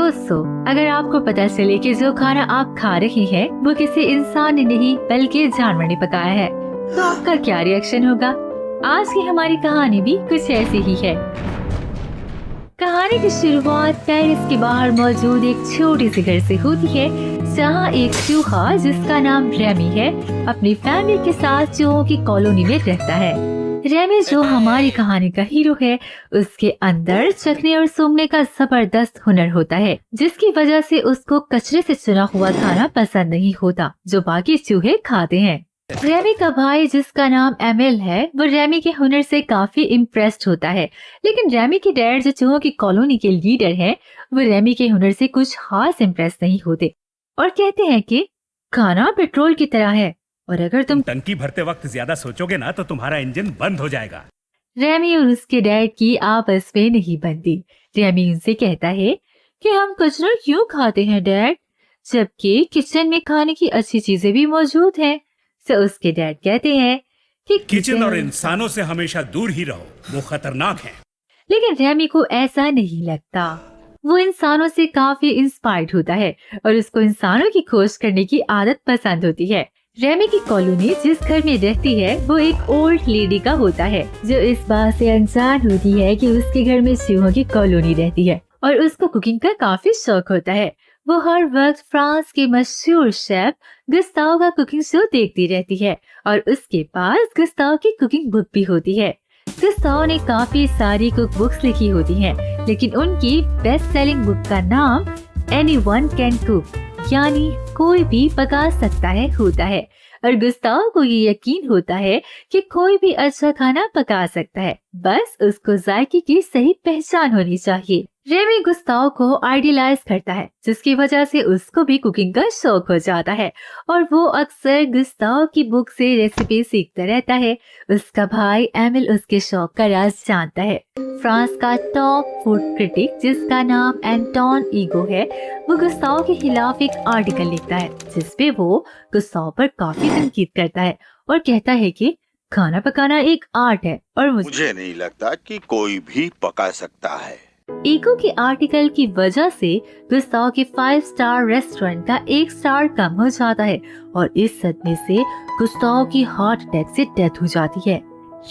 दोस्तों, अगर आपको पता चले कि जो खाना आप खा रही हैं वो किसी इंसान ने नहीं बल्कि जानवर ने पकाया है, तो आपका क्या रिएक्शन होगा? आज की हमारी कहानी भी कुछ ऐसी ही है। कहानी की शुरुआत पेरिस के बाहर मौजूद एक छोटी सी घर से होती है, जहाँ एक चूहा जिसका नाम रेमी है अपनी फैमिली के साथ चूहों की कॉलोनी में रहता है। रेमी जो हमारी कहानी का हीरो है, उसके अंदर चखने और सूंघने का जबरदस्त हुनर होता है, जिसकी वजह से उसको कचरे से चुना हुआ खाना पसंद नहीं होता जो बाकी चूहे खाते हैं। रेमी का भाई जिसका नाम एमिल है, वो रेमी के हुनर से काफी इम्प्रेस्ड होता है, लेकिन रेमी के डैड जो चूहों की कॉलोनी के लीडर हैं, वो रेमी के हुनर से कुछ खास इम्प्रेस नहीं होते और कहते हैं कि खाना पेट्रोल की तरह है और अगर तुम टंकी भरते वक्त ज्यादा सोचोगे ना तो तुम्हारा इंजन बंद हो जाएगा। रेमी और उसके डैड की आपस में नहीं बनती। रेमी उनसे कहता है कि हम कचरा क्यों खाते हैं डैड, जबकि किचन में खाने की अच्छी चीजें भी मौजूद हैं। तो उसके डैड कहते हैं कि किचन और इंसानों से हमेशा दूर ही रहो, वो खतरनाक है। लेकिन रेमी को ऐसा नहीं लगता। वो इंसानों से काफी इंस्पायर्ड होता है और उसको इंसानों की खोज करने की आदत पसंद होती है। रेमी की कॉलोनी जिस घर में रहती है वो एक ओल्ड लेडी का होता है, जो इस बात से अनजान होती है कि उसके घर में चूहों की कॉलोनी रहती है और उसको कुकिंग का काफी शौक होता है। वो हर वक्त फ्रांस के मशहूर शेफ गुस्ताव का कुकिंग शो देखती रहती है और उसके पास गुस्ताव की कुकिंग बुक भी होती है। गुस्ताव ने काफी सारी कुक बुक्स लिखी होती हैं, लेकिन उनकी बेस्ट सेलिंग बुक का नाम एनीवन कैन कुक, यानी कोई भी पका सकता है होता है। और गुस्ताव को ये यकीन होता है कि कोई भी अच्छा खाना पका सकता है, बस उसको जायके की सही पहचान होनी चाहिए। रेमी गुस्ताव को आइडियलाइज करता है, जिसकी वजह से उसको भी कुकिंग का शौक हो जाता है और वो अक्सर गुस्ताव की बुक से रेसिपी सीखता रहता है। उसका भाई एमिल उसके शौक का राज जानता है। फ्रांस का टॉप फूड क्रिटिक जिसका नाम एंटोन ईगो है, वो गुस्ताव के खिलाफ एक आर्टिकल लिखता है, जिसपे वो गुस्ताव पर काफी तनकीद करता है और कहता है कि खाना पकाना एक आर्ट है और मुझे नहीं लगता कि कोई भी पका सकता है। ईगो के आर्टिकल की वजह से गुस्ताव के 5 स्टार रेस्टोरेंट का 1 स्टार कम हो जाता है और इस सदमे से गुस्ताव की हार्ट अटैक से डेथ हो जाती है।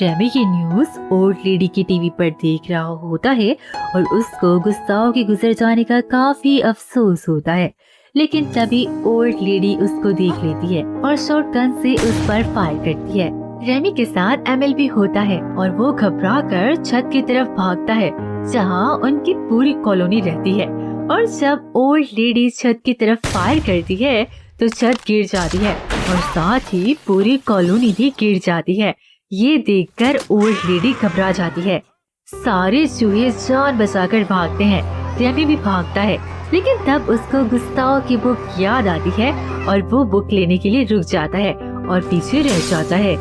रेमी की न्यूज ओल्ड लेडी की टीवी पर देख रहा होता है और उसको गुस्ताव के गुजर जाने का काफी अफसोस होता है, लेकिन तभी ओल्ड लेडी उसको देख लेती है और शॉटगन से उस पर फायर करती है। रेमी के साथ एमिल भी होता है और वो घबराकर छत की तरफ भागता है जहाँ उनकी पूरी कॉलोनी रहती है, और जब ओल्ड लेडी छत की तरफ फायर करती है तो छत गिर जाती है और साथ ही पूरी कॉलोनी भी गिर जाती है। ये देखकर ओल्ड लेडी घबरा जाती है। सारे चूहे जान बचाकर भागते हैं। रेमी भी भागता है, लेकिन तब उसको गुस्ताव की बुक याद आती है और वो बुक लेने के लिए रुक जाता है और पीछे रह जाता है।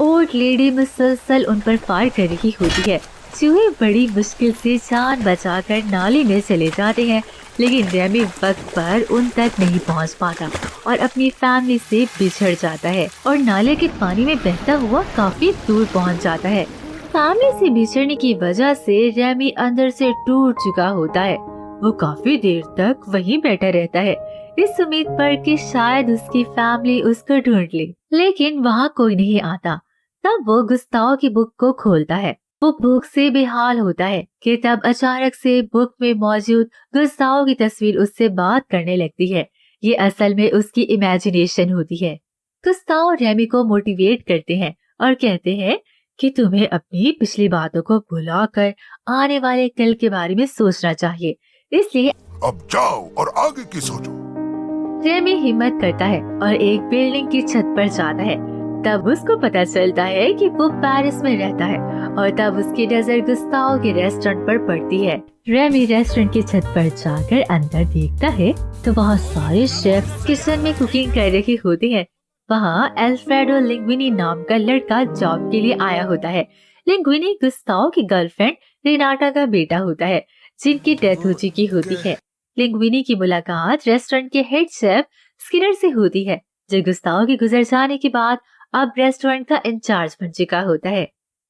ओल्ड लेडी मुसलसल उन पर फायर कर रही होती है। चूहे बड़ी मुश्किल से जान बचाकर नाले में चले जाते हैं, लेकिन रेमी वक्त पर उन तक नहीं पहुंच पाता और अपनी फैमिली से बिछड़ जाता है और नाले के पानी में बहता हुआ काफी दूर पहुंच जाता है। फैमिली से बिछड़ने की वजह से रेमी अंदर से टूट चुका होता है। वो काफी देर तक वहीं बैठा रहता है, इस उम्मीद पर कि शायद उसकी फैमिली उसको ढूंढ ले, लेकिन वहाँ कोई नहीं आता। तब वो गुस्ताव की बुक को खोलता है। वो बुक से बेहाल होता है कि तब अचानक से बुक में मौजूद गुस्ताव की तस्वीर उससे बात करने लगती है। ये असल में उसकी इमेजिनेशन होती है। गुस्ताव रेमी को मोटिवेट करते हैं और कहते हैं कि तुम्हें अपनी पिछली बातों को भुलाकर आने वाले कल के बारे में सोचना चाहिए, इसलिए अब जाओ और आगे की सोचो। रेमी हिम्मत करता है और एक बिल्डिंग की छत पर जाता है। तब उसको पता चलता है कि वो पेरिस में रहता है और तब उसकी नजर गुस्ताव के रेस्टोरेंट पर पड़ती है। रेमी रेस्टोरेंट की छत पर जाकर अंदर देखता है तो वहाँ सारे शेफ्स किचन में कुकिंग कर रहे होते हैं। वहाँ अल्फ्रेडो लिंग्विनी नाम का लड़का जॉब के लिए आया होता है। लिंग्विनी गुस्ताव की गर्लफ्रेंड रेनाटा का बेटा होता है, जिनकी डेथ हो चुकी होती है। लिंग्विनी की मुलाकात रेस्टोरेंट के हेड शेफ स्किनर से होती है, जो गुस्ताव के गुजर जाने के बाद अब रेस्टोरेंट का इंचार्ज बन चुका होता है।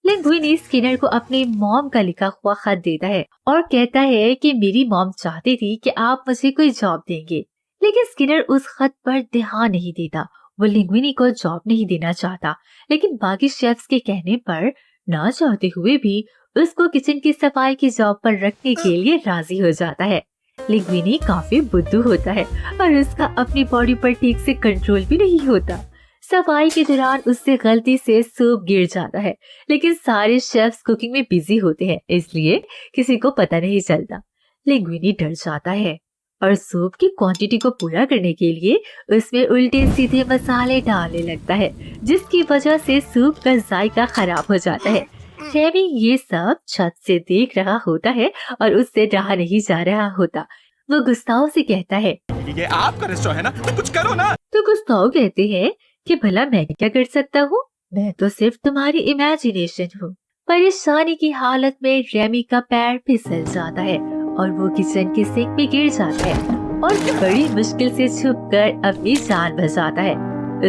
लिंग्विनी स्किनर को अपने मॉम का लिखा हुआ खत देता है और कहता है कि मेरी मॉम चाहती थी कि आप मुझे कोई जॉब देंगे, लेकिन स्किनर उस खत पर ध्यान नहीं देता। वो लिंग्विनी को जॉब नहीं देना चाहता, लेकिन बाकी शेफ्स के कहने पर ना चाहते हुए भी उसको किचन की सफाई की जॉब पर रखने के लिए राजी हो जाता है। लिंग्विनी काफी बुद्धू होता है और उसका अपनी बॉडी पर ठीक से कंट्रोल भी नहीं होता। सफाई के दौरान उससे गलती से सूप गिर जाता है, लेकिन सारे शेफ्स कुकिंग में बिजी होते हैं, इसलिए किसी को पता नहीं चलता। लिंग्विनी डर जाता है और सूप की क्वांटिटी को पूरा करने के लिए उसमें उल्टे सीधे मसाले डालने लगता है, जिसकी वजह से सूप का जायका खराब हो जाता है। रेमी ये सब छत से देख रहा होता है और उससे रहा नहीं जा रहा होता। वो गुस्ताव से कहता है, ये आपका रेस्टोरेंट है ना, तो कुछ करो ना। तो गुस्ताव कहते हैं कि भला मैं क्या कर सकता हूँ, मैं तो सिर्फ तुम्हारी इमेजिनेशन हूँ। परेशानी की हालत में रेमी का पैर फिसल जाता है और वो किचन के सिंक में गिर जाता है और बड़ी मुश्किल से छुपकर अपनी जान बचाता है।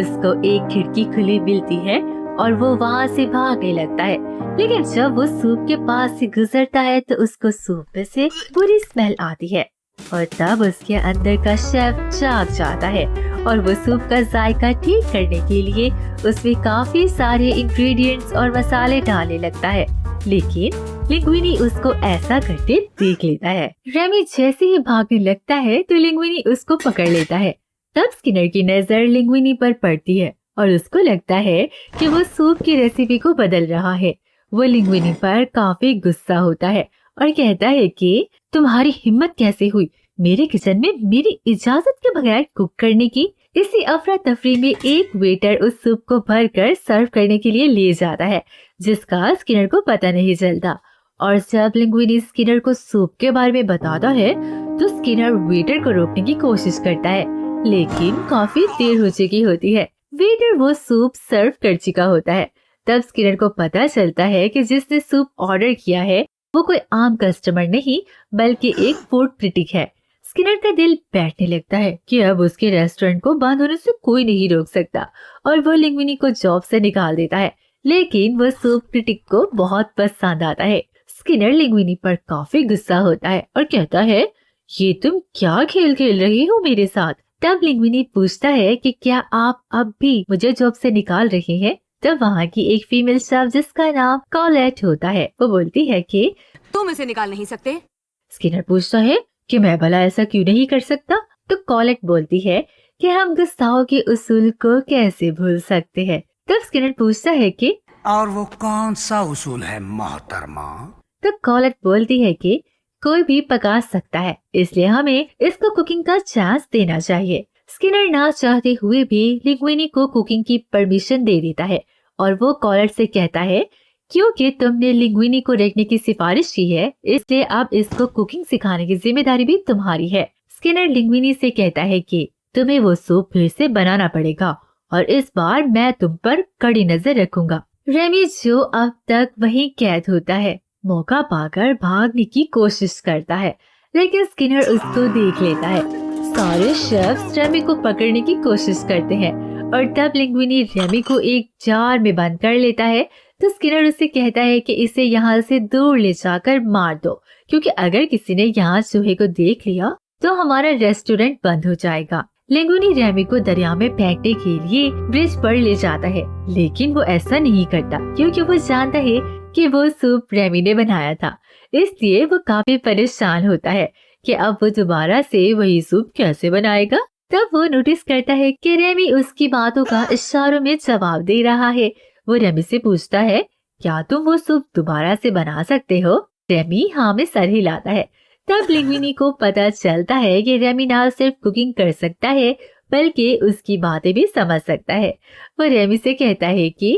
उसको एक खिड़की खुली मिलती है और वो वहाँ से भागने लगता है, लेकिन जब वो सूप के पास से गुजरता है तो उसको सूप में से बुरी स्मेल आती है और तब उसके अंदर का शेफ जाग जाता है और वो सूप का जायका ठीक करने के लिए उसमें काफी सारे इंग्रेडिएंट्स और मसाले डालने लगता है, लेकिन लिंग्विनी उसको ऐसा करते देख लेता है। रेमी जैसे ही भागने लगता है तो लिंग्विनी उसको पकड़ लेता है। तब स्किनर की नजर लिंग्विनी पर पड़ती है और उसको लगता है कि वो सूप की रेसिपी को बदल रहा है। वो लिंग्विनी पर काफी गुस्सा होता है और कहता है कि तुम्हारी हिम्मत कैसे हुई मेरे किचन में मेरी इजाजत के बगैर कुक करने की। इसी अफरा तफरी में एक वेटर उस सूप को भरकर सर्व करने के लिए ले जाता है, जिसका स्किनर को पता नहीं चलता। और जब लिंग्विनी स्किनर को सूप के बारे में बताता है तो स्किनर वेटर को रोकने की कोशिश करता है, लेकिन काफी देर हो चुकी होती है। वेटर वो सूप सर्व कर चुका होता है। तब स्किनर को पता चलता है कि जिसने सूप ऑर्डर किया है वो कोई आम कस्टमर नहीं बल्कि एक फूड क्रिटिक है। स्किनर का दिल बैठने लगता है कि अब उसके रेस्टोरेंट को बंद होने से कोई नहीं रोक सकता और वो लिंग्विनी को जॉब से निकाल देता है, लेकिन वो सूप क्रिटिक को बहुत पसंद आता है। स्किनर लिंग्विनी पर काफी गुस्सा होता है और कहता है, ये तुम क्या खेल खेल रही हो मेरे साथ। तब लिंग्विनी पूछता है कि क्या आप अब भी मुझे जॉब से निकाल रहे हैं। तब वहाँ की एक फीमेल स्टाफ जिसका नाम कॉलेट होता है वो बोलती है कि तुम इसे निकाल नहीं सकते। स्किनर पूछता है कि मैं भला ऐसा क्यों नहीं कर सकता। तो कॉलेट बोलती है कि हम गुस्ताव के उसूल को कैसे भूल सकते हैं। तब स्किनर पूछता है कि और वो कौन सा उसूल है मोहतरमा? तो कॉलेट बोलती है कि कोई भी पका सकता है, इसलिए हमें इसको कुकिंग का चांस देना चाहिए। स्किनर ना चाहते हुए भी लिंग्विनी को कुकिंग की परमिशन दे देता है और वो कॉलेट से कहता है क्योंकि तुमने लिंग्विनी को रखने की सिफारिश की है इसलिए अब इसको कुकिंग सिखाने की जिम्मेदारी भी तुम्हारी है। स्किनर लिंग्विनी से कहता है कि तुम्हें वो सूप फिर से बनाना पड़ेगा और इस बार मैं तुम पर कड़ी नजर रखूंगा। रेमी जो अब तक वहीं कैद होता है मौका पाकर भागने की कोशिश करता है, लेकिन स्किनर उसको देख लेता है। सारे शेफ्स रेमी को पकड़ने की कोशिश करते हैं और तब लिंग्विनी रेमी को एक जार में बंद कर लेता है। तो स्किनर उससे कहता है कि इसे यहाँ से दूर ले जाकर मार दो, क्योंकि अगर किसी ने यहाँ चूहे को देख लिया तो हमारा रेस्टोरेंट बंद हो जाएगा। लिंग्विनी रेमी को दरिया में फेंकने के लिए ब्रिज पर ले जाता है, लेकिन वो ऐसा नहीं करता क्योंकि वो जानता है कि वो सूप रेमी ने बनाया था। इसलिए वो काफी परेशान होता है कि अब वो दोबारा से वही सूप कैसे बनाएगा। तब वो नोटिस करता है कि रेमी उसकी बातों का इशारों में जवाब दे रहा है। वो रेमी से पूछता है क्या तुम वो सूप दोबारा से बना सकते हो। रेमी हाँ में सर हिलाता है। तब लिंग्विनी को पता चलता है कि रेमी ना सिर्फ कुकिंग कर सकता है बल्कि उसकी बातें भी समझ सकता है। वो रेमी से कहता है कि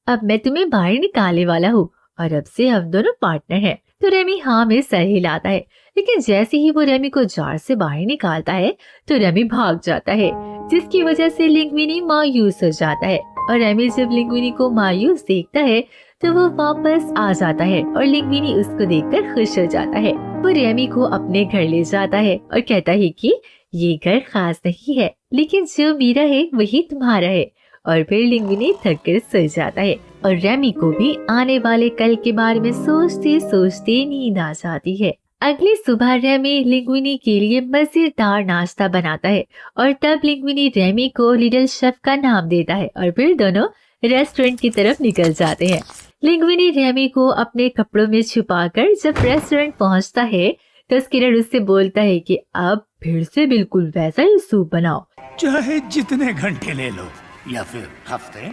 अब मैं तुम्हें बाहर निकालने वाला हूँ और अब से हम दोनों पार्टनर हैं। तो रेमी हाँ में सर हिलाता है, लेकिन जैसे ही वो रेमी को जार से बाहर निकालता है तो रेमी भाग जाता है, जिसकी वजह से लिंग्विनी मायूस हो जाता है। और रेमी जब लिंग्विनी को मायूस देखता है तो वो वापस आ जाता है और लिंग्विनी उसको देखकर खुश हो जाता है। वो रेमी को अपने घर ले जाता है और कहता है कि ये घर खास नहीं है, लेकिन जो मेरा है वही तुम्हारा है। और फिर लिंग्विनी थक कर सो जाता है। और रेमी को भी आने वाले कल के बारे में सोचते सोचते नींद आ जाती है। अगली सुबह रेमी लिंग्विनी के लिए मजेदार नाश्ता बनाता है और तब लिंग्विनी रेमी को लिटिल शेफ का नाम देता है और फिर दोनों रेस्टोरेंट की तरफ निकल जाते हैं। लिंग्विनी रेमी को अपने कपड़ों में छुपाकर जब रेस्टोरेंट पहुंचता है तो स्किनर उससे बोलता है कि अब फिर से बिल्कुल वैसा ही सूप बनाओ, चाहे जितने घंटे ले लो या फिर हफ्ते।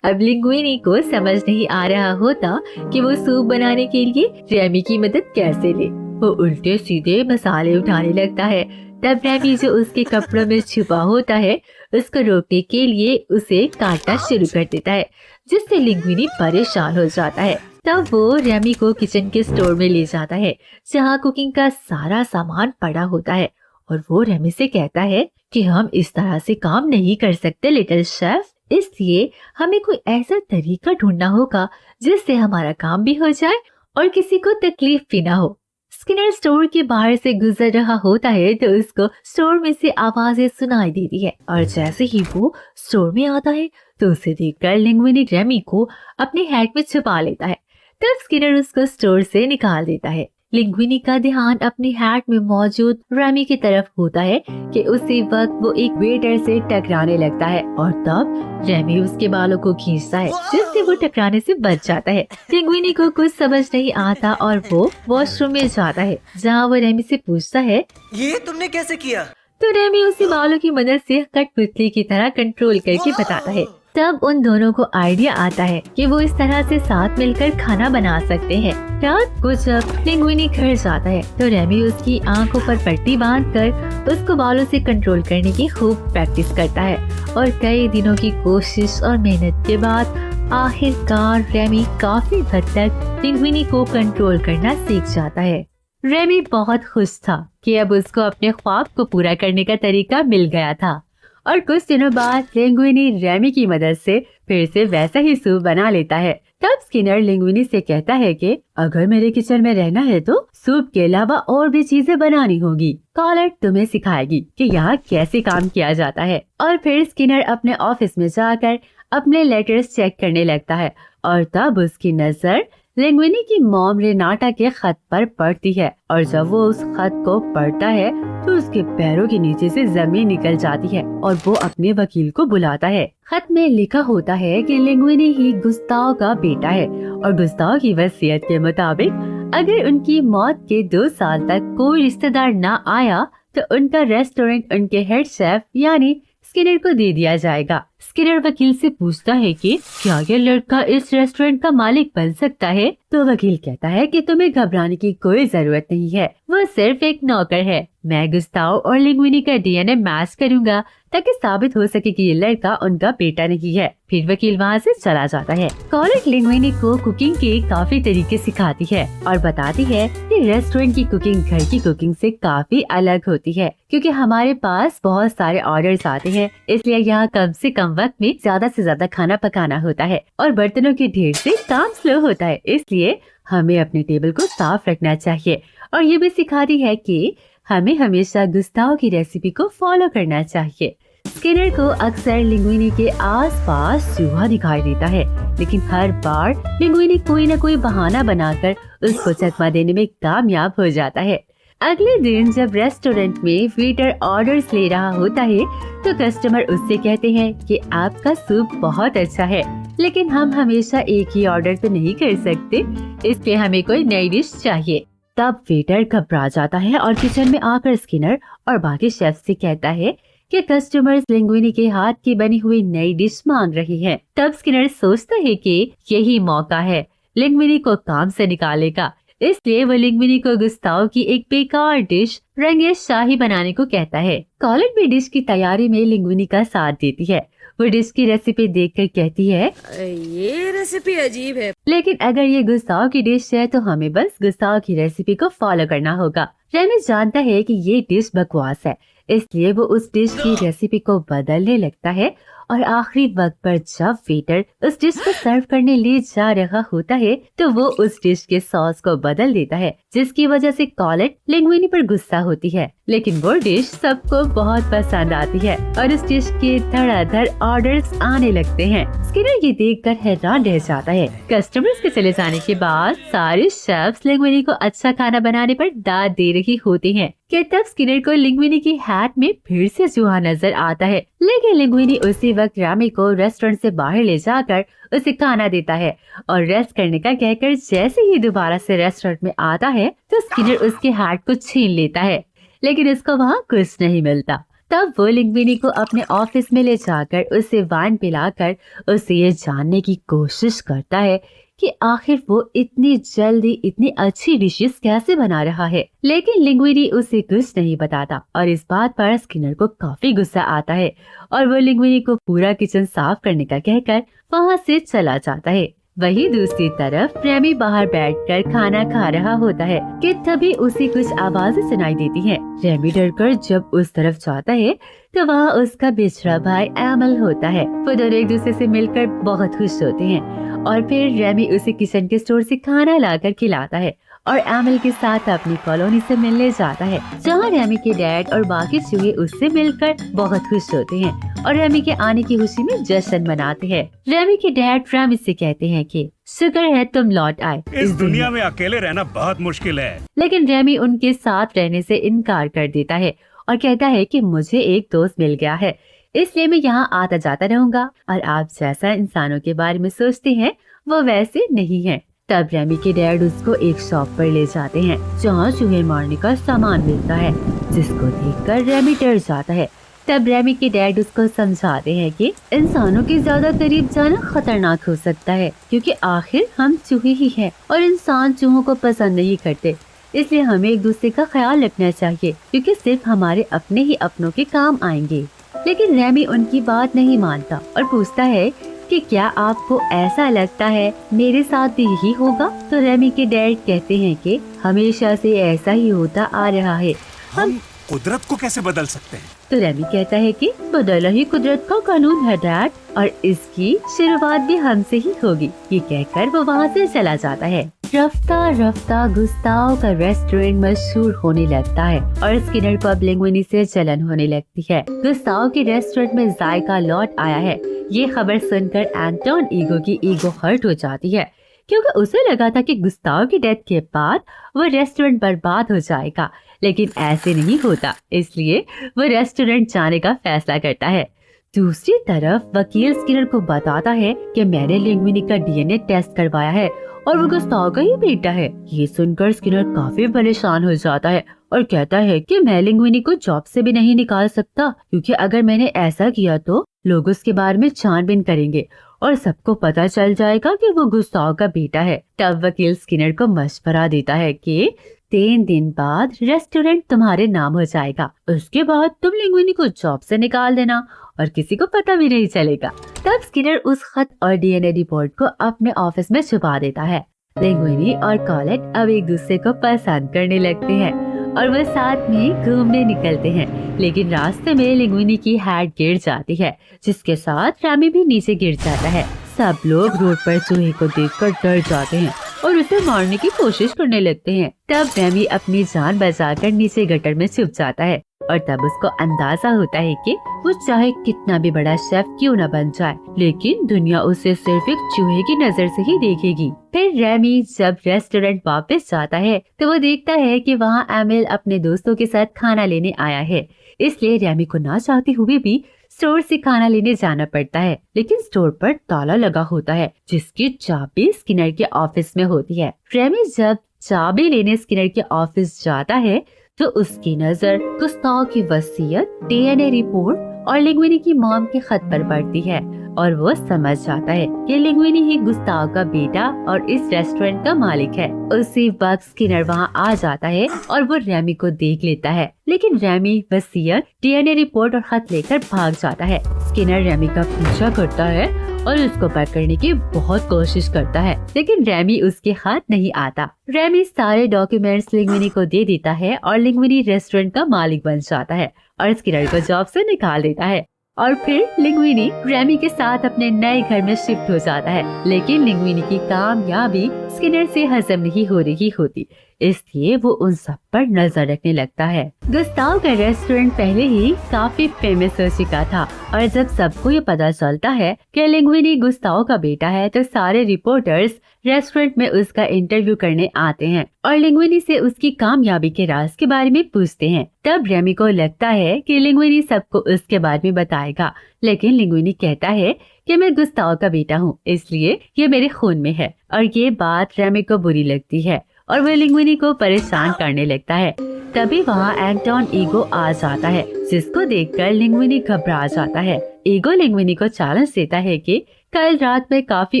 अब लिंग्विनी को समझ नहीं आ रहा होता कि वो सूप बनाने के लिए रेमी की मदद कैसे ले। वो उल्टे सीधे मसाले उठाने लगता है। तब रेमी जो उसके कपड़ों में छुपा होता है उसको रोकने के लिए उसे काटना शुरू कर देता है, जिससे लिंग्विनी परेशान हो जाता है। तब वो रेमी को किचन के स्टोर में ले जाता है जहाँ कुकिंग का सारा सामान पड़ा होता है और वो रेमी से कहता है कि हम इस तरह से काम नहीं कर सकते लिटिल शेफ, इसलिए हमें कोई ऐसा तरीका ढूंढना होगा जिससे हमारा काम भी हो जाए और किसी को तकलीफ भी ना हो। स्किनर स्टोर के बाहर से गुजर रहा होता है तो उसको स्टोर में से आवाजें सुनाई देती है और जैसे ही वो स्टोर में आता है तो उसे देखकर लिंग्विनी रेमी को अपने हैट में छुपा लेता है। तब स्किनर उसको स्टोर से निकाल देता है। लिंग्विनी का ध्यान अपने हैट में मौजूद रेमी की तरफ होता है कि उसी वक्त वो एक वेटर से टकराने लगता है और तब रेमी उसके बालों को खींचता है जिससे वो टकराने से बच जाता है। लिंग्विनी को कुछ समझ नहीं आता और वो वॉशरूम में जाता है जहाँ वो रेमी से पूछता है ये तुमने कैसे किया? तो रेमी उसी बालों की मदद से कठपुतली की तरह कंट्रोल करके बताता है। तब उन दोनों को आइडिया आता है कि वो इस तरह से साथ मिलकर खाना बना सकते हैं। रात को जब लिंग्विनी घर जाता है तो रेमी उसकी आंखों पर पट्टी बांधकर उसको बालों से कंट्रोल करने की खूब प्रैक्टिस करता है और कई दिनों की कोशिश और मेहनत के बाद आखिरकार रेमी काफी हद तक लिंग्विनी को कंट्रोल करना सीख जाता है। रेमी बहुत खुश था कि अब उसको अपने ख्वाब को पूरा करने का तरीका मिल गया था और कुछ दिनों बाद लिंग्विनी रेमी की मदद से फिर से वैसा ही सूप बना लेता है। तब स्किनर लिंग्विनी से कहता है कि अगर मेरे किचन में रहना है तो सूप के अलावा और भी चीजें बनानी होगी। कॉलर तुम्हें सिखाएगी कि यहाँ कैसे काम किया जाता है। और फिर स्किनर अपने ऑफिस में जाकर अपने लेटर्स चेक करने लगता है और तब उसकी नजर लिंग्विनी की मॉम रेनाटा के खत पर पड़ती है और जब वो उस खत को पढ़ता है तो उसके पैरों के नीचे से जमीन निकल जाती है और वो अपने वकील को बुलाता है। खत में लिखा होता है कि लिंग्विनी ही गुस्ताव का बेटा है और गुस्ताव की वसीयत के मुताबिक अगर उनकी मौत के 2 साल तक कोई रिश्तेदार न आया तो उनका रेस्टोरेंट उनके हेड शेफ यानी स्किनर को दे दिया जाएगा। स्किनर वकील से पूछता है कि क्या ये लड़का इस रेस्टोरेंट का मालिक बन सकता है? तो वकील कहता है कि तुम्हें घबराने की कोई जरूरत नहीं है, वो सिर्फ एक नौकर है। मैं गुस्ताव और लिंग्विनी का डीएनए मैच करूंगा ताकि साबित हो सके कि ये लड़का उनका बेटा नहीं है। फिर वकील वहाँ से चला जाता है। कॉलर लिंग्विनी को कुकिंग के काफी तरीके सिखाती है और बताती है कि रेस्टोरेंट की कुकिंग घर की कुकिंग से काफी अलग होती है क्योंकि हमारे पास बहुत सारे ऑर्डर्स आते हैं, इसलिए यहाँ कम से कम वक्त में ज्यादा से ज्यादा खाना पकाना होता है और बर्तनों के ढेर से काम स्लो होता है, इसलिए हमें अपने टेबल को साफ रखना चाहिए। और ये भी सिखाती है कि हमें हमेशा गुस्ताव की रेसिपी को फॉलो करना चाहिए। स्किनर को अक्सर लिंग्विनी के आसपास चूहा दिखाई देता है, लेकिन हर बार लिंग्विनी कोई न कोई बहाना बनाकर उसको चकमा देने में कामयाब हो जाता है। अगले दिन जब रेस्टोरेंट में वेटर ऑर्डर्स ले रहा होता है तो कस्टमर उससे कहते हैं कि आपका सूप बहुत अच्छा है, लेकिन हम हमेशा एक ही ऑर्डर तो नहीं कर सकते, इसलिए हमें कोई नई डिश चाहिए। तब वेटर घबरा जाता है और किचन में आकर स्किनर और बाकी शेफ से कहता है कि कस्टमर्स लिंग्विनी के हाथ की बनी हुई नई डिश मांग रहे हैं। तब स्किनर सोचता है कि यही मौका है लिंग्विनी को काम से निकालने का, इसलिए वो लिंग्विनी को गुस्ताव की एक बेकार डिश रंगे शाही बनाने को कहता है। कॉलेट भी डिश की तैयारी में लिंग्विनी का साथ देती है। वो डिश की रेसिपी देखकर कहती है ये रेसिपी अजीब है, लेकिन अगर ये गुस्ताव की डिश है तो हमें बस गुस्ताव की रेसिपी को फॉलो करना होगा। रेमी जानता है कि ये डिश बकवास है, इसलिए वो उस डिश की रेसिपी को बदलने लगता है और आखिरी वक्त पर जब वेटर उस डिश को सर्व करने ले जा रहा होता है तो वो उस डिश के सॉस को बदल देता है, जिसकी वजह से कॉलेट लिंग्विनी पर गुस्सा होती है। लेकिन वो डिश सबको बहुत पसंद आती है और उस डिश के धड़ाधड़ ऑर्डर्स आने लगते हैं। स्किनर ये देखकर हैरान रह जाता है। कस्टमर्स के चले जाने के बाद सारे शेफ्स लिंग्विनी को अच्छा खाना बनाने पर दाद दे रही होती हैं कि तब स्किनर को लिंग्विनी की हैट में फिर से चूहा नजर आता है। लेकिन लिंग्विनी उसी वक्त रैमी को रेस्टोरेंट से बाहर ले जाकर उसे खाना देता है और रेस्ट करने का कहकर जैसे ही दोबारा से रेस्टोरेंट में आता है तो स्किनर उसके हैट को छीन लेता है, लेकिन उसको वहाँ कुछ नहीं मिलता। तब वो लिंग्विनी को अपने ऑफिस में ले जाकर उसे वाइन पिलाकर उसे ये जानने की कोशिश करता है कि आखिर वो इतनी जल्दी इतनी अच्छी डिशेस कैसे बना रहा है। लेकिन लिंग्विनी उसे कुछ नहीं बताता और इस बात पर स्किनर को काफी गुस्सा आता है और वो लिंग्विनी को पूरा किचन साफ करने का कहकर वहाँ से चला जाता है। वहीं दूसरी तरफ रैमी बाहर बैठकर खाना खा रहा होता है कि तभी उसे कुछ आवाजें सुनाई देती हैं। रैमी डरकर जब उस तरफ जाता है तो वहाँ उसका बिछड़ा भाई एमल होता है। वो दोनों एक दूसरे से मिलकर बहुत खुश होते हैं और फिर रैमी उसे किचन के स्टोर से खाना लाकर खिलाता है और एमल के साथ अपनी कॉलोनी से मिलने जाता है, जहाँ रैमी के डैड और बाकी चूहे उससे मिलकर बहुत खुश होते हैं और रैमी के आने की खुशी में जश्न मनाते हैं। रैमी के डैड रैमी से कहते हैं कि शुक्र है तुम लौट आए, इस दुनिया में अकेले रहना बहुत मुश्किल है। लेकिन रैमी उनके साथ रहने से इनकार कर देता है और कहता है कि मुझे एक दोस्त मिल गया है, इसलिए मैं यहाँ आता जाता रहूंगा और आप जैसा इंसानों के बारे में सोचते हैं वो वैसे नहीं है। तब रैमी के डैड उसको एक शॉप पर ले जाते हैं जहाँ चूहे मारने का सामान मिलता है, जिसको देखकर रैमी डर जाता है। तब रैमी के डैड उसको समझाते हैं कि इंसानों के ज्यादा करीब जाना खतरनाक हो सकता है, क्योंकि आखिर हम चूहे ही हैं और इंसान चूहों को पसंद नहीं करते, इसलिए हमें एक दूसरे का ख्याल रखना चाहिए क्योंकि सिर्फ हमारे अपने ही अपनों के काम आएंगे। लेकिन रैमी उनकी बात नहीं मानता और पूछता है कि क्या आपको ऐसा लगता है मेरे साथ भी यही होगा? तो रैमी के डैड कहते हैं कि हमेशा से ऐसा ही होता आ रहा है, हम कुदरत को कैसे बदल सकते हैं? तो रैमी कहता है कि बदलना ही कुदरत का कानून है डैड, और इसकी शुरुआत भी हमसे ही होगी। ये कहकर वो वहाँ से चला जाता है। रफ्ता रफ्ता गुस्ताव का रेस्टोरेंट मशहूर होने लगता है और स्किनर को अब लिंग्विनी से जलन होने लगती है। गुस्ताव के रेस्टोरेंट में जायका लौट आया है। ये खबर सुनकर एंटोन ईगो की ईगो हर्ट हो जाती है, क्योंकि उसे लगा था कि गुस्ताव की डेथ के बाद वो रेस्टोरेंट बर्बाद हो जाएगा, लेकिन ऐसे नहीं होता, इसलिए वो रेस्टोरेंट जाने का फैसला करता है। दूसरी तरफ वकील स्किनर को बताता है कि मैंने लिंग्विनी का डीएनए टेस्ट करवाया है और वो गुस्ताव का ही बेटा है। ये सुनकर स्किनर काफी परेशान हो जाता है और कहता है कि मैं लिंग्विनी को जॉब से भी नहीं निकाल सकता, क्योंकि अगर मैंने ऐसा किया तो लोग उसके बारे में छानबीन करेंगे और सबको पता चल जाएगा कि वो गुस्ताव का बेटा है। तब वकील स्किनर को मशवरा देता है कि 3 दिन बाद रेस्टोरेंट तुम्हारे नाम हो जाएगा, उसके बाद तुम लिंग्विनी को जॉब से निकाल देना और किसी को पता भी नहीं चलेगा। तब स्किनर उस खत और डीएनए रिपोर्ट को अपने ऑफिस में छुपा देता है। लिंग्विनी और कॉलेट अब एक दूसरे को पसंद करने लगते हैं और वो साथ में घूमने निकलते हैं, लेकिन रास्ते में लिंग्विनी की हैट गिर जाती है, जिसके साथ रैमी भी नीचे गिर जाता है। सब लोग रोड पर चूहे को देखकर डर जाते हैं और उसे मारने की कोशिश करने लगते हैं। तब रैमी अपनी जान बचाकर नीचे गटर में छुप जाता है और तब उसको अंदाजा होता है कि वो चाहे कितना भी बड़ा शेफ क्यों न बन जाए, लेकिन दुनिया उसे सिर्फ एक चूहे की नजर से ही देखेगी। फिर रैमी जब रेस्टोरेंट वापस जाता है तो वो देखता है कि वहाँ एमिल अपने दोस्तों के साथ खाना लेने आया है, इसलिए रैमी को ना चाहते हुए भी स्टोर से खाना लेने जाना पड़ता है। लेकिन स्टोर पर ताला लगा होता है, जिसकी चाबी स्किनर के ऑफिस में होती है। रैमी जब चाबी लेने स्किनर के ऑफिस जाता है तो उसकी नजर गुस्ताव की वसीयत, डीएनए रिपोर्ट और लिंग्विनी की मॉम के खत पर पड़ती है और वो समझ जाता है कि लिंग्विनी ही गुस्ताव का बेटा और इस रेस्टोरेंट का मालिक है। उसी वक्त स्किनर वहाँ आ जाता है और वो रैमी को देख लेता है, लेकिन रैमी वसीयत, डीएनए रिपोर्ट और खत लेकर भाग जाता है। स्किनर रैमी का पीछा करता है और उसको पकड़ने की बहुत कोशिश करता है, लेकिन रैमी उसके हाथ नहीं आता। रैमी सारे डॉक्यूमेंट्स लिंग्विनी को दे देता है और लिंग्विनी रेस्टोरेंट का मालिक बन जाता है और स्किनर को जॉब से निकाल देता है और फिर लिंग्विनी रेमी के साथ अपने नए घर में शिफ्ट हो जाता है। लेकिन लिंग्विनी की कामयाबी स्किनर से हजम नहीं हो रही होती, इसलिए वो उन सब पर नजर रखने लगता है। गुस्ताव का रेस्टोरेंट पहले ही काफी फेमस हो चुका था और जब सबको ये पता चलता है कि लिंग्विनी गुस्ताव का बेटा है तो सारे रिपोर्टर्स रेस्टोरेंट में उसका इंटरव्यू करने आते हैं और लिंग्विनी से उसकी कामयाबी के राज के बारे में पूछते हैं। तब रेमी को लगता है कि लिंग्विनी सबको उसके बारे में बताएगा, लेकिन लिंग्विनी कहता है कि मैं गुस्ताव का बेटा हूँ, इसलिए ये मेरे खून में है। और ये बात रेमी को बुरी लगती है और वो लिंग्विनी को परेशान करने लगता है। तभी वहाँ एंटोन ईगो आ जाता है, जिसको देखकर लिंग्विनी घबरा जाता है। ईगो लिंग्विनी को चैलेंज देता है कि कल रात में काफी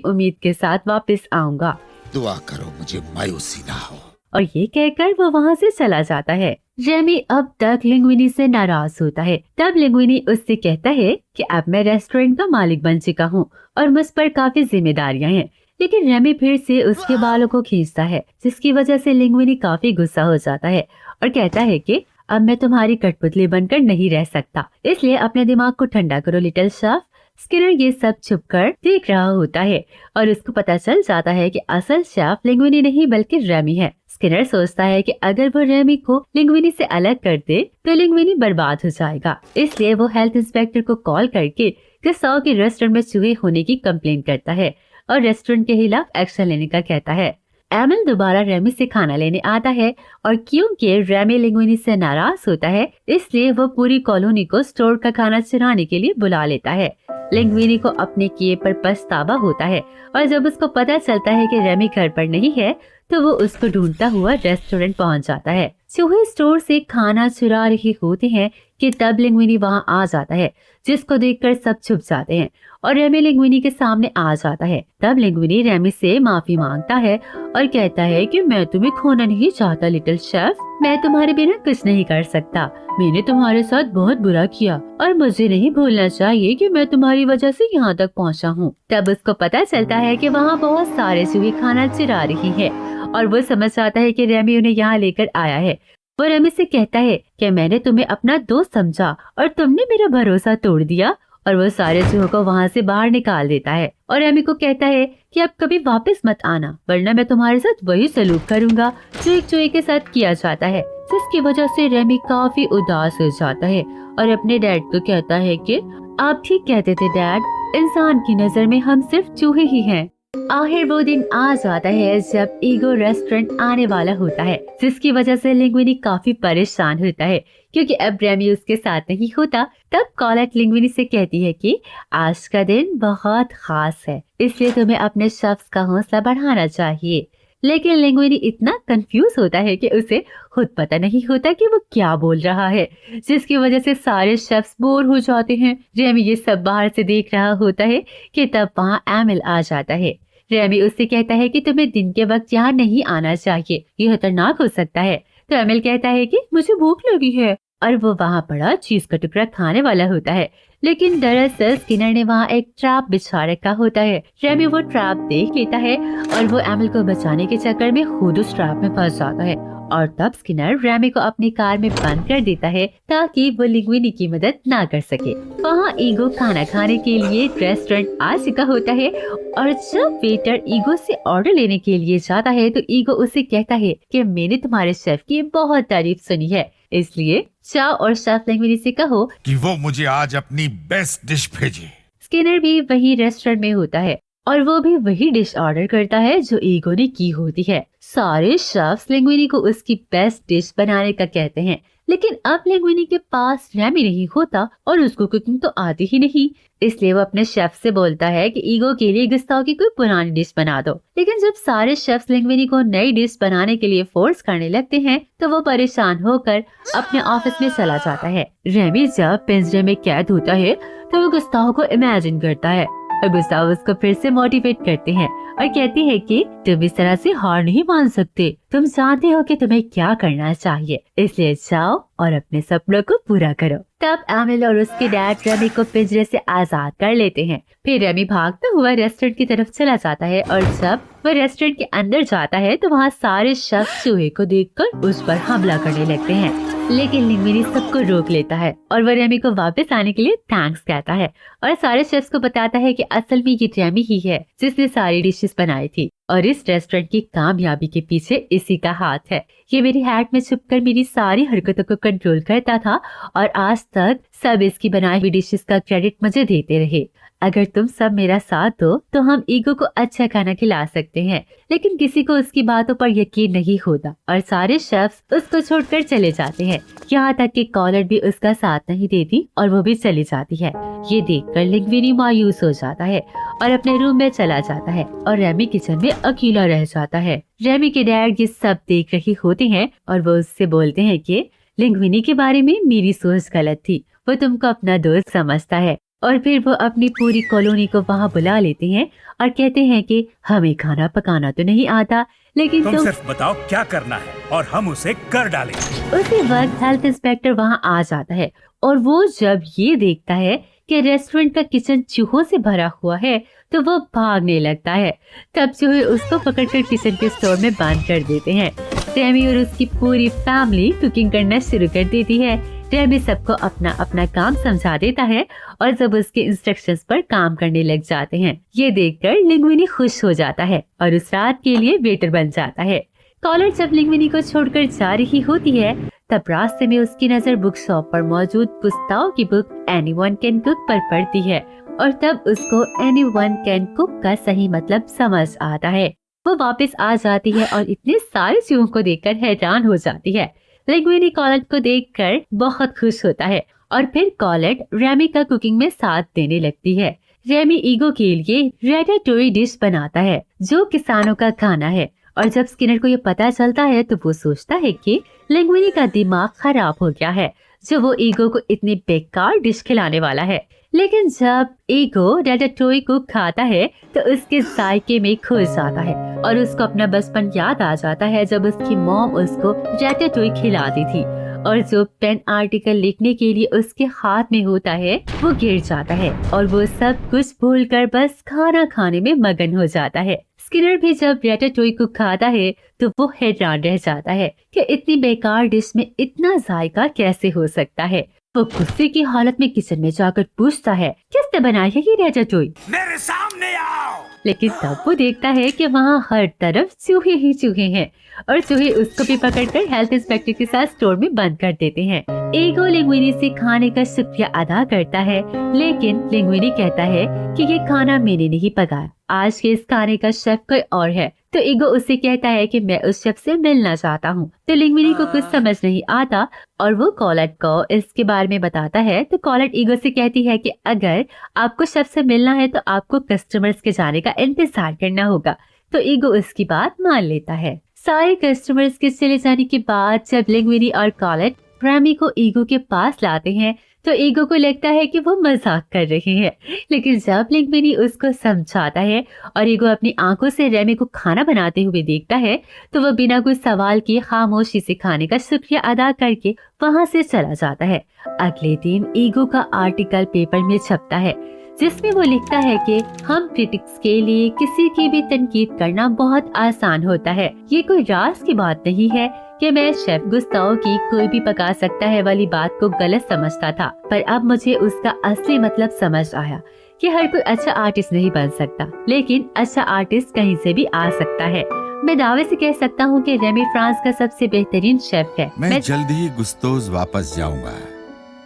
उम्मीद के साथ वापस आऊंगा, दुआ करो मुझे मायूसी ना हो। और ये कहकर वो वहाँ से चला जाता है। रेमी अब तक लिंग्विनी से नाराज होता है। तब लिंग्विनी उससे कहता है कि अब मैं रेस्टोरेंट का मालिक बन चुका हूँ और मुझ पर काफी जिम्मेदारियाँ हैं। लेकिन रेमी फिर से उसके बालों को खींचता है, जिसकी वजह से लिंग्विनी काफी गुस्सा हो जाता है और कहता है कि अब मैं तुम्हारी कठपुतली बनकर नहीं रह सकता, इसलिए अपने दिमाग को ठंडा करो लिटिल शेफ। स्किनर ये सब छुपकर देख रहा होता है और उसको पता चल जाता है कि असल शेफ लिंग्विनी नहीं बल्कि रेमी है। स्किनर सोचता है कि अगर वो रेमी को लिंग्विनी से अलग कर दे तो लिंग्विनी बर्बाद हो जाएगा, इसलिए वो हेल्थ इंस्पेक्टर को कॉल करके गुस्ताव के रेस्टोरेंट में चूहे होने की कंप्लेन करता है और रेस्टोरेंट के खिलाफ एक्शन लेने का कहता है। एमिल दोबारा रेमी से खाना लेने आता है और क्योंकि रेमी लिंग्विनी से नाराज होता है, इसलिए वो पूरी कॉलोनी को स्टोर का खाना चुराने के लिए बुला लेता है। लिंग्विनी को अपने किए पर पछतावा होता है और जब उसको पता चलता है कि रेमी घर पर नहीं है तो वो उसको ढूंढता हुआ रेस्टोरेंट पहुंच जाता है। चूहे स्टोर से खाना चुरा रहे होते हैं कि तब लिंग्विनी वहां आ जाता है, जिसको देखकर सब छुप जाते हैं और रेमी लिंग्विनी के सामने आ जाता है। तब लिंग्विनी रेमी से माफी मांगता है और कहता है कि मैं तुम्हें खोना नहीं चाहता लिटिल शेफ, मैं तुम्हारे बिना कुछ नहीं कर सकता। मैंने तुम्हारे साथ बहुत बुरा किया और मुझे नहीं भूलना चाहिए कि मैं तुम्हारी वजह से यहाँ तक पहुँचा हूँ। तब उसको पता चलता है कि वहाँ बहुत सारे चूहे खाना चुरा रही है और वो समझ जाता है कि रेमी उन्हें यहाँ लेकर आया है। वो रेमी से कहता है कि मैंने तुम्हें अपना दोस्त समझा और तुमने मेरा भरोसा तोड़ दिया, और वो सारे चूहों को वहाँ से बाहर निकाल देता है और रेमी को कहता है कि अब कभी वापस मत आना, वरना मैं तुम्हारे साथ वही सलूक करूँगा जो एक चूहे के साथ किया जाता है। जिसकी वजह से रेमी काफी उदास हो जाता है और अपने डैड को कहता है कि आप ठीक कहते थे डैड, इंसान की नजर में हम सिर्फ चूहे ही हैं। आखिर वो दिन आ जाता है जब ईगो रेस्टोरेंट आने वाला होता है, जिसकी वजह से लिंग्विनी काफी परेशान होता है क्योंकि अब रेमी उसके साथ नहीं होता। तब कॉलेट लिंग्विनी से कहती है कि आज का दिन बहुत खास है, इसलिए तुम्हें अपने शख्स का हौसला बढ़ाना चाहिए। लेकिन लिंग्विनी इतना कंफ्यूज होता है कि उसे खुद पता नहीं होता कि वो क्या बोल रहा है, जिसकी वजह से सारे शेफ्स बोर हो जाते हैं। रेमी ये सब बाहर से देख रहा होता है कि तब वहाँ एमिल आ जाता है। रेमी उससे कहता है कि तुम्हें दिन के वक्त यहाँ नहीं आना चाहिए, ये खतरनाक हो सकता है। तो एमिल कहता है कि मुझे भूख लगी है और वो वहाँ पड़ा चीज का टुकड़ा खाने वाला होता है, लेकिन दरअसल स्किनर ने वहाँ एक ट्रैप बिछा रखा होता है। रेमी वो ट्रैप देख लेता है और वो एमिल को बचाने के चक्कर में खुद उस ट्रैप में फंस जाता है और तब स्किनर रेमी को अपनी कार में बंद कर देता है ताकि वो लिंग्विनी की मदद ना कर सके। वहाँ ईगो खाना खाने के लिए रेस्टोरेंट आ चुका होता है और जब वेटर ईगो से ऑर्डर लेने के लिए जाता है तो ईगो उसे कहता है कि मैंने तुम्हारे शेफ की बहुत तारीफ सुनी है, इसलिए जाओ और शेफ लिंग्विनी से कहो कि वो मुझे आज अपनी बेस्ट डिश भेजे। स्किनर भी वही रेस्टोरेंट में होता है और वो भी वही डिश ऑर्डर करता है जो ईगो ने की होती है। सारे शेफ्स लिंग्विनी को उसकी बेस्ट डिश बनाने का कहते हैं, लेकिन अब लिंग्विनी के पास रेमी नहीं होता और उसको कुकिंग तो आती ही नहीं, इसलिए वो अपने शेफ से बोलता है कि ईगो के लिए गुस्ताव की कोई पुरानी डिश बना दो। लेकिन जब सारे शेफ्स लिंग्विनी को नई डिश बनाने के लिए फोर्स करने लगते हैं तो वो परेशान होकर अपने ऑफिस में चला जाता है। रेमी जब पिंजरे में कैद होता है तो वो गुस्ताव को इमेजिन करता है और गुस्ताव उसको फिर से मोटिवेट करते हैं और कहती है कि तुम इस तरह से हार नहीं मान सकते, तुम जानते हो कि तुम्हें क्या करना चाहिए, इसलिए जाओ और अपने सपनों को पूरा करो। तब एमिल और उसके डैड रेमी को पिंजरे से आजाद कर लेते हैं। फिर रेमी भागता हुआ रेस्टोरेंट की तरफ चला जाता है और जब वह रेस्टोरेंट के अंदर जाता है तो वहाँ सारे शख्स चूहे को देखकर उस पर हमला करने लगते हैं। लेकिन लिंग्विनी सबको रोक लेता है और वो रेमी को वापस आने के लिए थैंक्स कहता है और सारे शेफ्स को बताता है कि असल में ये रेमी ही है जिसने सारी डिशेस बनाई थी और इस रेस्टोरेंट की कामयाबी के पीछे इसी का हाथ है। ये मेरी हैट में छुपकर मेरी सारी हरकतों को कंट्रोल करता था और आज तक सब इसकी बनाई हुई डिशेस का क्रेडिट मुझे देते रहे। अगर तुम सब मेरा साथ दो तो हम ईगो को अच्छा खाना खिला सकते हैं, लेकिन किसी को उसकी बातों पर यकीन नहीं होता और सारे शेफ्स उसको छोड़कर चले जाते हैं। यहाँ तक कि कॉलर भी उसका साथ नहीं देती और वो भी चली जाती है। ये देखकर लिंग्विनी मायूस हो जाता है और अपने रूम में चला जाता है और रेमी किचन में अकेला रह जाता है। रेमी के डैड ये सब देख रहे होते हैं और वो उससे बोलते हैं कि लिंग्विनी के बारे में मेरी सोच गलत थी, वो तुमको अपना दोस्त समझता है। और फिर वो अपनी पूरी कॉलोनी को वहाँ बुला लेते हैं और कहते हैं कि हमें खाना पकाना तो नहीं आता, लेकिन तुम सिर्फ बताओ क्या करना है और हम उसे कर डालेंगे। उसी वक्त हेल्थ इंस्पेक्टर वहाँ आ जाता है और वो जब ये देखता है कि रेस्टोरेंट का किचन चूहों से भरा हुआ है तो वो भागने लगता है। तब चूहे उसको पकड़कर किचन के स्टोर में बंद कर देते हैं। रेमी और उसकी पूरी फैमिली कुकिंग करना शुरू कर देती है। रेमी सबको अपना अपना काम समझा देता है और जब उसके इंस्ट्रक्शंस पर काम करने लग जाते हैं। ये देखकर लिंग्विनी खुश हो जाता है और उस रात के लिए वेटर बन जाता है। कॉलर जब लिंग्विनी को छोड़कर जा रही होती है तब रास्ते में उसकी नजर बुक शॉप पर मौजूद गुस्ताव की बुक एनीवन कैन कुक पर पड़ती है और तब उसको एनीवन कैन कुक का सही मतलब समझ आता है। वो वापस आ जाती है और इतने सारे चूहों को देखकर हैरान हो जाती है। लिंग्विनी कॉलेट को देखकर बहुत खुश होता है और फिर कॉलेट रेमी का कुकिंग में साथ देने लगती है। रेमी ईगो के लिए रेटाटोई डिश बनाता है जो किसानों का खाना है और जब स्किनर को ये पता चलता है तो वो सोचता है कि लिंग्विनी का दिमाग खराब हो गया है जो वो ईगो को इतनी बेकार डिश खिलाने वाला है। लेकिन जब ईगो रेटाटोई को खाता है तो उसके जायके में खो जाता है और उसको अपना बचपन याद आ जाता है जब उसकी मॉम उसको रेटाटोई खिलाती थी और जो पेन आर्टिकल लिखने के लिए उसके हाथ में होता है वो गिर जाता है और वो सब कुछ भूलकर बस खाना खाने में मगन हो जाता है। स्किनर भी जब रेटाटोई को खाता है तो वो हैरान रह जाता है कि इतनी बेकार डिश में इतना जायका कैसे हो सकता है। वो गुस्से की हालत में किचन में जाकर पूछता है किसने बनाई है ये रेटाटोई, मेरे सामने आओ। लेकिन तब वो देखता है कि वहाँ हर तरफ चूहे ही चूहे हैं और चूहे उसको भी पकड़कर हेल्थ इंस्पेक्टर के साथ स्टोर में बंद कर देते हैं। ईगो लिंग्विनी से खाने का शुक्रिया अदा करता है, लेकिन लिंग्विनी कहता है कि ये खाना मैंने नहीं पकाया, आज के इस खाने का शेफ कोई और है। तो ईगो उससे कहता है कि मैं उस शेफ से मिलना चाहता हूँ। तो लिंग्विनी को कुछ समझ नहीं आता और वो कॉलेट को इसके बारे में बताता है। तो कॉलेट ईगो से कहती है कि अगर आपको शेफ से मिलना है तो आपको कस्टमर्स के जाने का इंतजार करना होगा। तो ईगो उसकी बात मान लेता है। सारे कस्टमर्स के चले जाने के बाद जब लिंग्विनी और कॉलेट रेमी को ईगो के पास लाते हैं तो ईगो को लगता है कि वो मजाक कर रहे हैं, लेकिन जब लिंग्विनी उसको समझाता है और ईगो अपनी आंखों से रेमी को खाना बनाते हुए देखता है तो वो बिना कुछ सवाल किए खामोशी से खाने का शुक्रिया अदा करके वहाँ से चला जाता है। अगले दिन ईगो का आर्टिकल पेपर में छपता है जिसमें वो लिखता है कि हम क्रिटिक्स के लिए किसी की भी तनकीद करना बहुत आसान होता है। ये कोई राज की बात नहीं है कि मैं शेफ गुस्ताव की कोई भी पका सकता है वाली बात को गलत समझता था, पर अब मुझे उसका असली मतलब समझ आया कि हर कोई अच्छा आर्टिस्ट नहीं बन सकता, लेकिन अच्छा आर्टिस्ट कहीं से भी आ सकता है। मैं दावे से कह सकता हूँ कि रेमी फ्रांस का सबसे बेहतरीन शेफ है। मैं जल्द ही गुस्तोज वापस जाऊंगा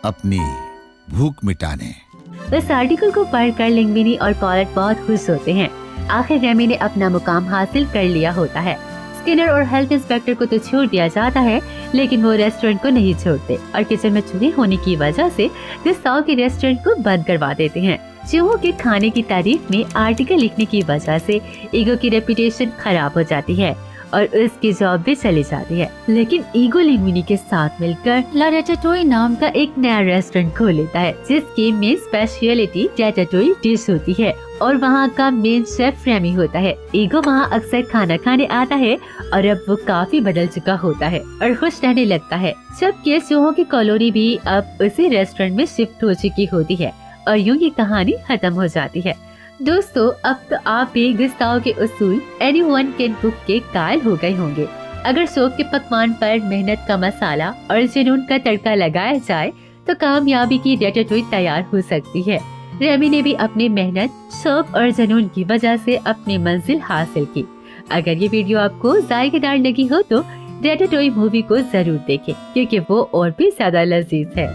अपनी भूख मिटाने। इस आर्टिकल को पढ़कर लिंग्विनी और कॉलेट बहुत खुश होते हैं। आखिर रेमी ने अपना मुकाम हासिल कर लिया होता है। स्किनर और हेल्थ इंस्पेक्टर को तो छोड़ दिया जाता है, लेकिन वो रेस्टोरेंट को नहीं छोड़ते और किचन में चूहे होने की वजह से गुस्ताव के रेस्टोरेंट को बंद करवा देते हैं। चूहों के खाने की तारीफ में आर्टिकल लिखने की वजह से ईगो की रेपुटेशन खराब हो जाती है और उसकी जॉब भी चली जाती है। लेकिन ईगो लिंग्विनी के साथ मिलकर ला रेटाटोई नाम का एक नया रेस्टोरेंट खोल लेता है जिसकी मेन स्पेशलिटी रेटाटोई डिश होती है और वहाँ का मेन शेफ रेमी होता है। ईगो वहाँ अक्सर खाना खाने आता है और अब वो काफी बदल चुका होता है और खुश रहने लगता है, जबकि चूहों की कॉलोनी भी अब उसी रेस्टोरेंट में शिफ्ट हो चुकी होती है और यूँ ये कहानी खत्म हो जाती है। दोस्तों, अब तो आप भी गुस्ताव के उसूल एनीवन कैन कुक के कायल हो गए होंगे। अगर शौक के पकवान पर मेहनत का मसाला और जुनून का तड़का लगाया जाए तो कामयाबी की रेटाटोई तैयार हो सकती है। रेमी ने भी अपनी मेहनत, शौक और जुनून की वजह से अपनी मंजिल हासिल की। अगर ये वीडियो आपको जायकेदार लगी हो तो रेटाटोई मूवी को जरूर देखें क्योंकि वो और भी ज्यादा लजीज है।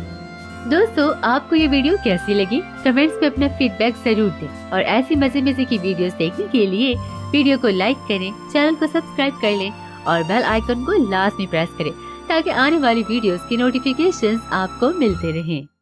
दोस्तों, आपको ये वीडियो कैसी लगी? कमेंट्स में अपना फीडबैक जरूर दें और ऐसी मजे की वीडियोस देखने के लिए वीडियो को लाइक करें, चैनल को सब्सक्राइब कर लें और बेल आइकन को लास्ट में प्रेस करें ताकि आने वाली वीडियोस की नोटिफिकेशंस आपको मिलते रहें।